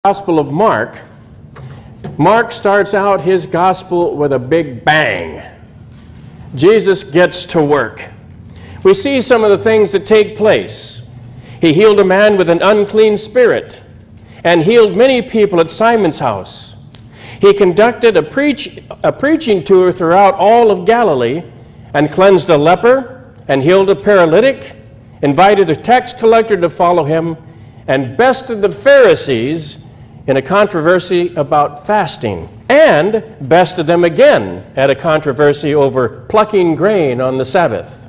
Gospel of Mark, Mark starts out his gospel with a big bang. Jesus gets to work. We see some of the things that take place. He healed a man with an unclean spirit and healed many people at Simon's house. He conducted a preaching tour throughout all of Galilee and cleansed a leper and healed a paralytic, invited a tax collector to follow him, and bested the Pharisees in a controversy about fasting, and bested them again at a controversy over plucking grain on the Sabbath.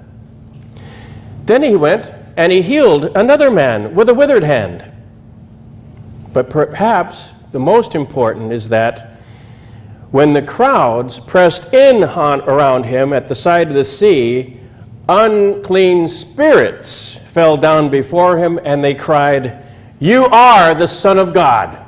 Then he went and he healed another man with a withered hand. But perhaps the most important is that when the crowds pressed in around him at the side of the sea, unclean spirits fell down before him and they cried, "You are the Son of God."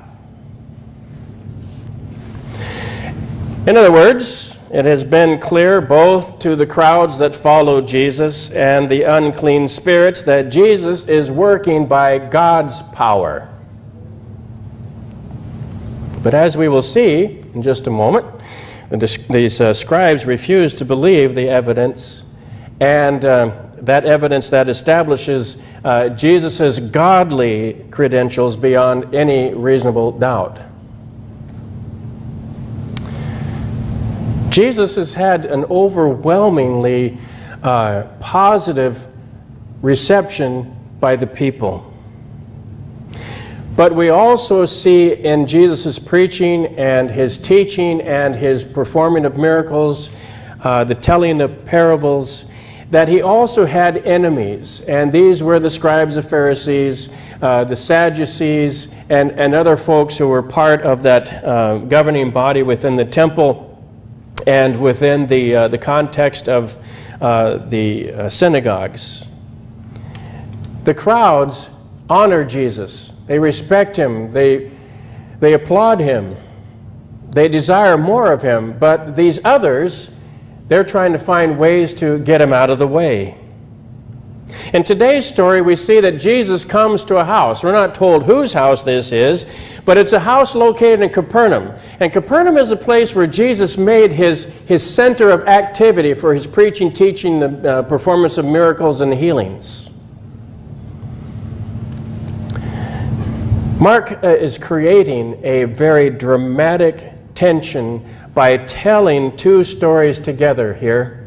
In other words, it has been clear both to the crowds that follow Jesus and the unclean spirits that Jesus is working by God's power. But as we will see in just a moment, these scribes refuse to believe the evidence, and that evidence that establishes Jesus' godly credentials beyond any reasonable doubt. Jesus has had an overwhelmingly positive reception by the people. But we also see in Jesus' preaching and his teaching and his performing of miracles, the telling of parables, that he also had enemies. And these were the scribes and Pharisees, the Sadducees, and other folks who were part of that governing body within the temple and within the context of the synagogues. The crowds honor Jesus. They respect him. They applaud him. They desire more of him. But these others, they're trying to find ways to get him out of the way. In today's story, we see that Jesus comes to a house. We're not told whose house this is, but it's a house located in Capernaum. And Capernaum is a place where Jesus made his center of activity for his preaching, teaching, the performance of miracles and healings. Mark is creating a very dramatic tension by telling two stories together here,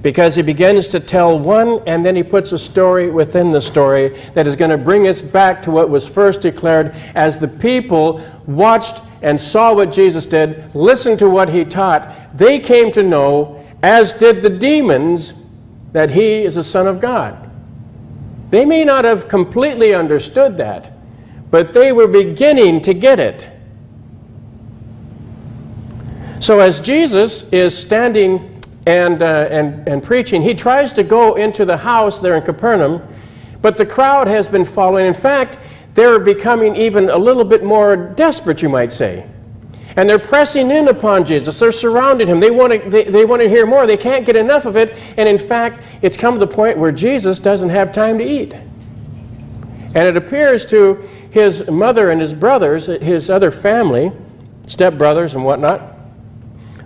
because he begins to tell one and then he puts a story within the story that is going to bring us back to what was first declared as the people watched and saw what Jesus did, listened to what he taught. They came to know, as did the demons, that he is the Son of God. They may not have completely understood that, but they were beginning to get it. So as Jesus is standing and preaching, he tries to go into the house there in Capernaum, but the crowd has been following. In fact, they're becoming even a little bit more desperate, you might say. And they're pressing in upon Jesus. They're surrounding him. They want to hear more. They can't get enough of it. And in fact, it's come to the point where Jesus doesn't have time to eat. And it appears to his mother and his brothers, his other family, stepbrothers and whatnot,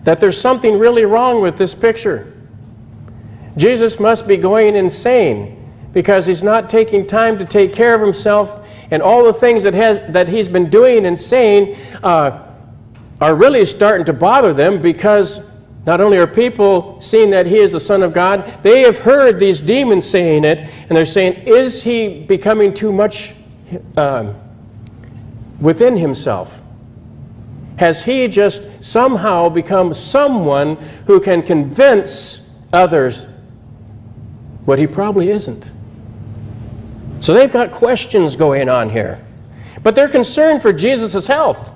that there's something really wrong with this picture. Jesus must be going insane because he's not taking time to take care of himself, and all the things that he's been doing and saying are really starting to bother them, because not only are people seeing that he is the Son of God, they have heard these demons saying it, and they're saying, is he becoming too much within himself? Has he just somehow become someone who can convince others what he probably isn't? So they've got questions going on here. But they're concerned for Jesus' health.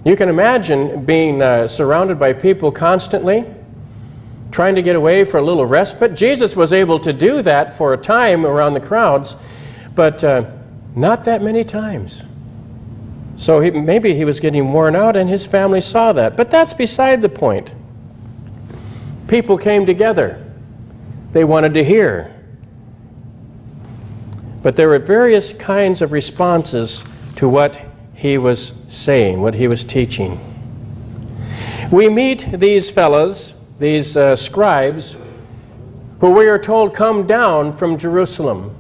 You can imagine being surrounded by people constantly, trying to get away for a little respite. Jesus was able to do that for a time around the crowds, but not that many times. So maybe he was getting worn out, and his family saw that. But that's beside the point. People came together. They wanted to hear. But there were various kinds of responses to what he was saying, what he was teaching. We meet these fellows, these scribes, who we are told come down from Jerusalem.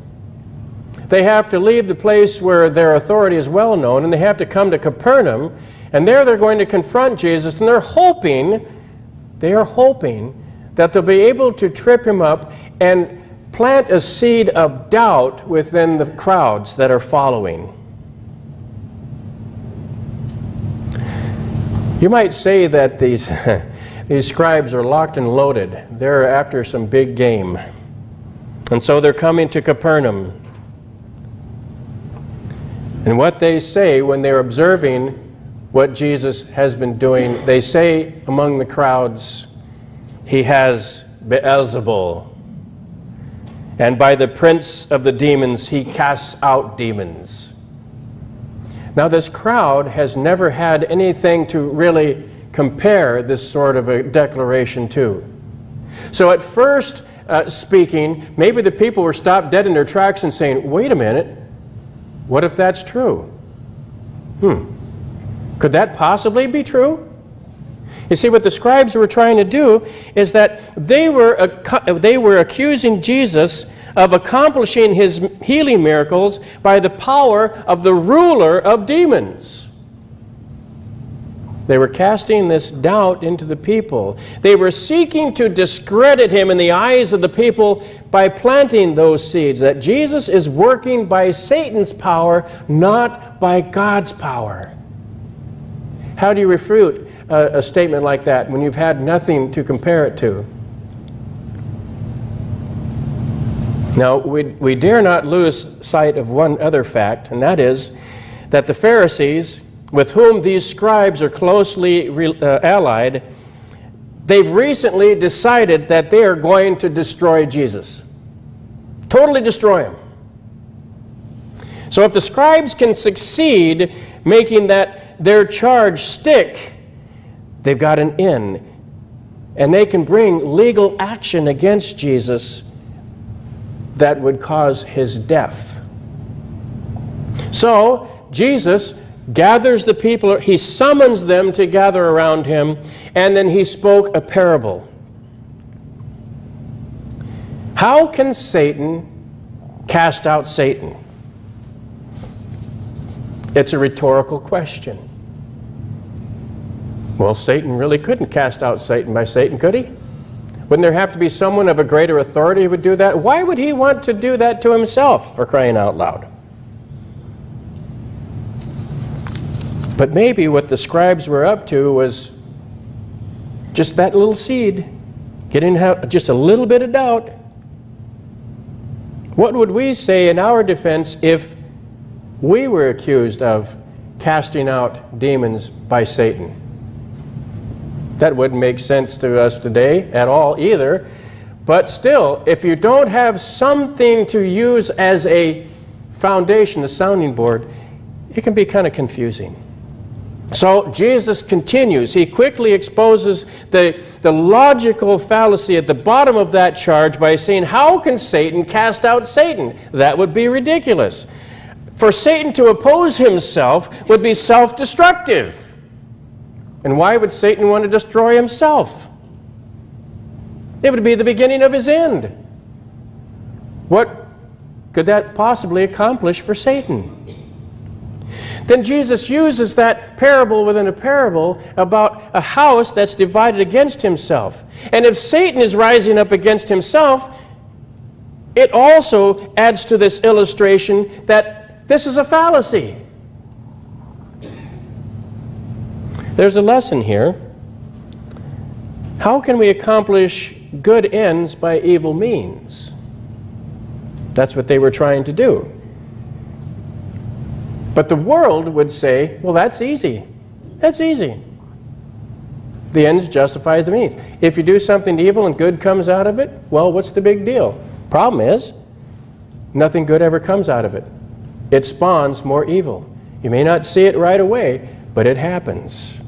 They have to leave the place where their authority is well known, and they have to come to Capernaum, and there they're going to confront Jesus, and they are hoping that they'll be able to trip him up and plant a seed of doubt within the crowds that are following. You might say that these scribes are locked and loaded. They're after some big game. And so they're coming to Capernaum. And what they say when they're observing what Jesus has been doing, they say among the crowds, he has Beelzebul. And by the prince of the demons, he casts out demons. Now, this crowd has never had anything to really compare this sort of a declaration to. So at first speaking, maybe the people were stopped dead in their tracks and saying, wait a minute, what if that's true? Could that possibly be true? You see, what the scribes were trying to do is that they were accusing Jesus of accomplishing his healing miracles by the power of the ruler of demons. They were casting this doubt into the people. They were seeking to discredit him in the eyes of the people by planting those seeds, that Jesus is working by Satan's power, not by God's power. How do you refute a statement like that when you've had nothing to compare it to? Now, we dare not lose sight of one other fact, and that is that the Pharisees, with whom these scribes are closely allied, they've recently decided that they are going to destroy Jesus. Totally destroy him. So if the scribes can succeed making their charge stick, they've got an in, and they can bring legal action against Jesus that would cause his death. So Jesus gathers the people, he summons them to gather around him, and then he spoke a parable. How can Satan cast out Satan? It's a rhetorical question. Well, Satan really couldn't cast out Satan by Satan, could he? Wouldn't there have to be someone of a greater authority who would do that? Why would he want to do that to himself, for crying out loud? But maybe what the scribes were up to was just that little seed, getting just a little bit of doubt. What would we say in our defense if we were accused of casting out demons by Satan? That wouldn't make sense to us today at all either. But still, if you don't have something to use as a foundation, a sounding board, it can be kind of confusing. So Jesus continues. He quickly exposes the logical fallacy at the bottom of that charge by saying, how can Satan cast out Satan? That would be ridiculous. For Satan to oppose himself would be self-destructive. And why would Satan want to destroy himself? It would be the beginning of his end. What could that possibly accomplish for Satan? Then Jesus uses that parable within a parable about a house that's divided against himself. And if Satan is rising up against himself, it also adds to this illustration that this is a fallacy. There's a lesson here. How can we accomplish good ends by evil means? That's what they were trying to do. But the world would say, well, that's easy. That's easy. The ends justify the means. If you do something evil and good comes out of it, well, what's the big deal? Problem is, nothing good ever comes out of it. It spawns more evil. You may not see it right away, but it happens.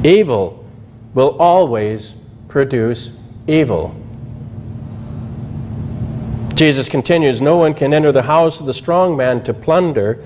Evil will always produce evil. Jesus continues, no one can enter the house of the strong man to plunder